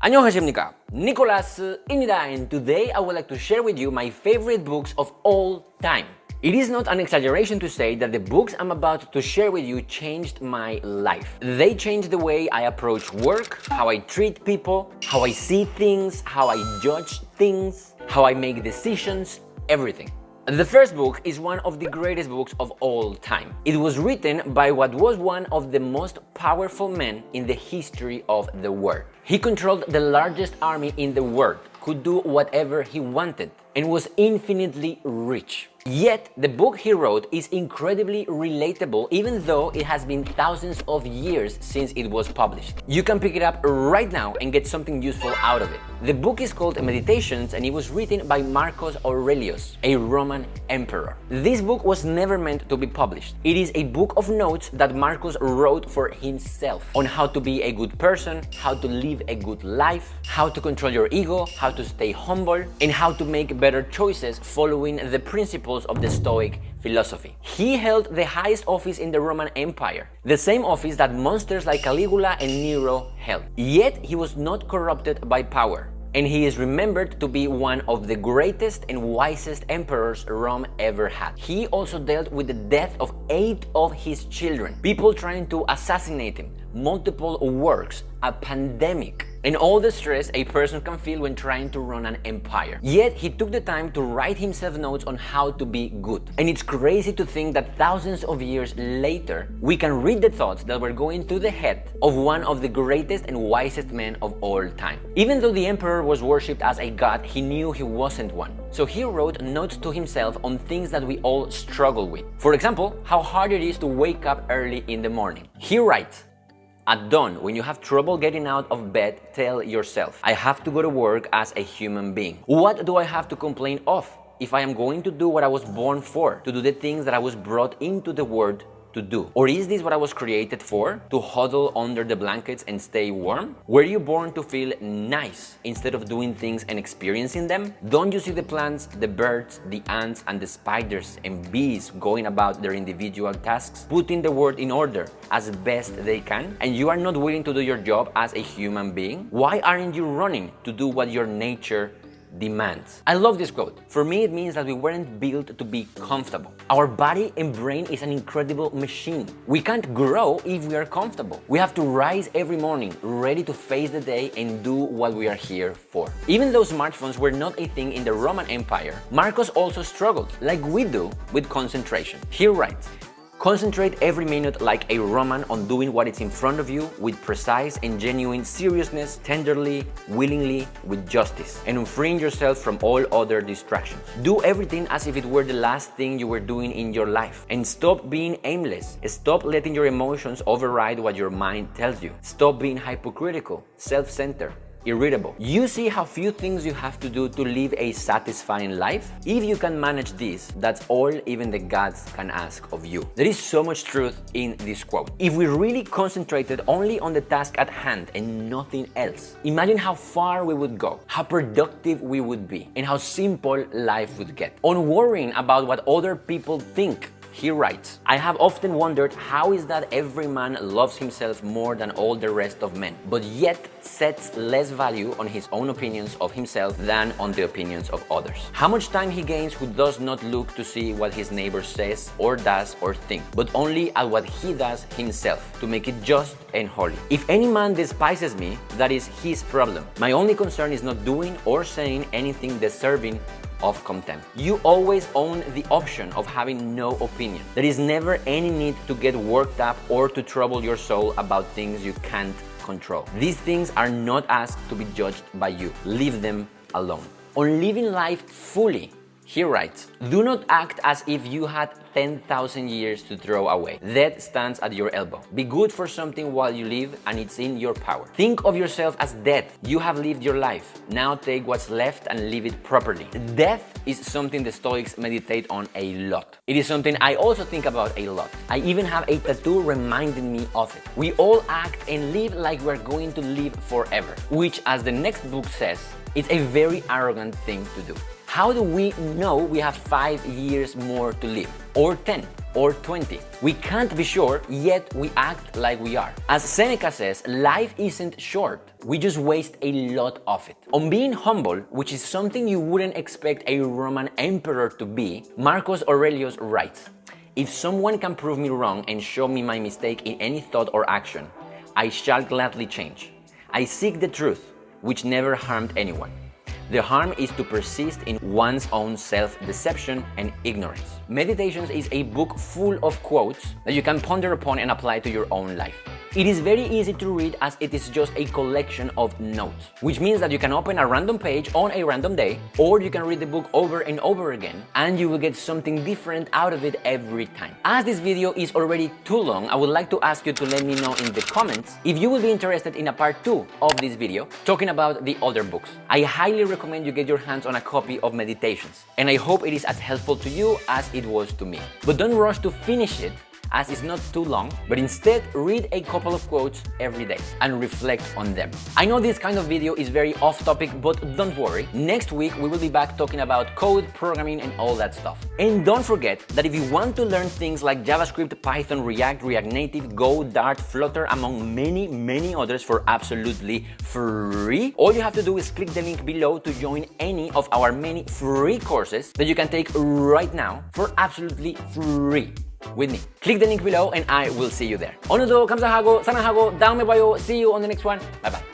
안녕하십니까, 니콜라스입니다, and today I would like to share with you my favorite books of all time. It is not an exaggeration to say that the books I'm about to share with you changed my life. They changed the way I approach work, how I treat people, how I see things, how I judge things, how I make decisions, everything. The first book is one of the greatest books of all time. It was written by what was one of the most powerful men in the history of the world. He controlled the largest army in the world, could do whatever he wanted, and was infinitely rich. Yet, the book he wrote is incredibly relatable even though it has been thousands of years since it was published. You can pick it up right now and get something useful out of it. The book is called Meditations and it was written by Marcus Aurelius, a Roman emperor. This book was never meant to be published. It is a book of notes that Marcus wrote for himself on how to be a good person, how to live a good life, how to control your ego, how to stay humble, and how to make better choices following the principles of the Stoic philosophy. He held the highest office in the Roman Empire, the same office that monsters like Caligula and Nero held. Yet he was not corrupted by power, and he is remembered to be one of the greatest and wisest emperors Rome ever had. He also dealt with the death of 8 of his children, people trying to assassinate him, multiple works, a pandemic, and all the stress a person can feel when trying to run an empire. Yet he took the time to write himself notes on how to be good. And it's crazy to think that thousands of years later, we can read the thoughts that were going through the head of one of the greatest and wisest men of all time. Even though the emperor was worshipped as a god, he knew he wasn't one. So he wrote notes to himself on things that we all struggle with. For example, how hard it is to wake up early in the morning. He writes, "At dawn, when you have trouble getting out of bed, tell yourself, I have to go to work as a human being. What do I have to complain of if I am going to do what I was born for, to do the things that I was brought into the world to do? Or is this what I was created for, to huddle under the blankets and stay warm? Were you born to feel nice instead of doing things and experiencing them? Don't you see the plants, the birds, the ants, and the spiders and bees going about their individual tasks, putting the world in order as best they can? And you are not willing to do your job as a human being? Why aren't you running to do what your nature demands?" I love this quote. For me, it means that we weren't built to be comfortable. Our body and brain is an incredible machine. We can't grow if we are comfortable. We have to rise every morning, ready to face the day and do what we are here for. Even though smartphones were not a thing in the Roman Empire, Marcus also struggled, like we do, with concentration. He writes, "Concentrate every minute like a Roman on doing what is in front of you with precise and genuine seriousness, tenderly, willingly, with justice, and on freeing yourself from all other distractions. Do everything as if it were the last thing you were doing in your life, and stop being aimless. Stop letting your emotions override what your mind tells you. Stop being hypocritical, self-centered, irritable. You see how few things you have to do to live a satisfying life? If you can manage this, that's all even the gods can ask of you." There is so much truth in this quote. If we really concentrated only on the task at hand and nothing else, imagine how far we would go, how productive we would be, and how simple life would get. On worrying about what other people think, he writes, "I have often wondered how is that every man loves himself more than all the rest of men, but yet sets less value on his own opinions of himself than on the opinions of others. How much time he gains who does not look to see what his neighbor says or does or thinks, but only at what he does himself, to make it just and holy. If any man despises me, that is his problem. My only concern is not doing or saying anything deserving of contempt. You always own the option of having no opinion. There is never any need to get worked up or to trouble your soul about things you can't control. These things are not asked to be judged by you. Leave them alone." On living life fully, he writes, "Do not act as if you had 10,000 years to throw away. Death stands at your elbow. Be good for something while you live, and it's in your power. Think of yourself as dead. You have lived your life. Now take what's left and live it properly." Death is something the Stoics meditate on a lot. It is something I also think about a lot. I even have a tattoo reminding me of it. We all act and live like we're going to live forever, which, as the next book says, it's a very arrogant thing to do. How do we know we have 5 years more to live? Or 10? or 20. We can't be sure, yet we act like we are. As Seneca says, life isn't short. We just waste a lot of it. On being humble, which is something you wouldn't expect a Roman emperor to be, Marcus Aurelius writes, "If someone can prove me wrong and show me my mistake in any thought or action, I shall gladly change. I seek the truth, which never harmed anyone. The harm is to persist in one's own self-deception and ignorance." Meditations is a book full of quotes that you can ponder upon and apply to your own life. It is very easy to read as it is just a collection of notes, which means that you can open a random page on a random day, or you can read the book over and over again, and you will get something different out of it every time. As this video is already too long, I would like to ask you to let me know in the comments if you will be interested in a part 2 of this video, talking about the other books. I highly recommend you get your hands on a copy of Meditations, and I hope it is as helpful to you as it was to me. But don't rush to finish it, as it's not too long, but instead read a couple of quotes every day and reflect on them. I know this kind of video is very off topic, but don't worry. Next week we will be back talking about code, programming, and all that stuff. And don't forget that if you want to learn things like JavaScript, Python, React, React Native, Go, Dart, Flutter, among many others for absolutely free, all you have to do is click the link below to join any of our many free courses that you can take right now for absolutely free with me. Click the link below and I will see you there. 오늘도 감사하고 사랑하고 다음에 봐요. See you on the next one. Bye bye.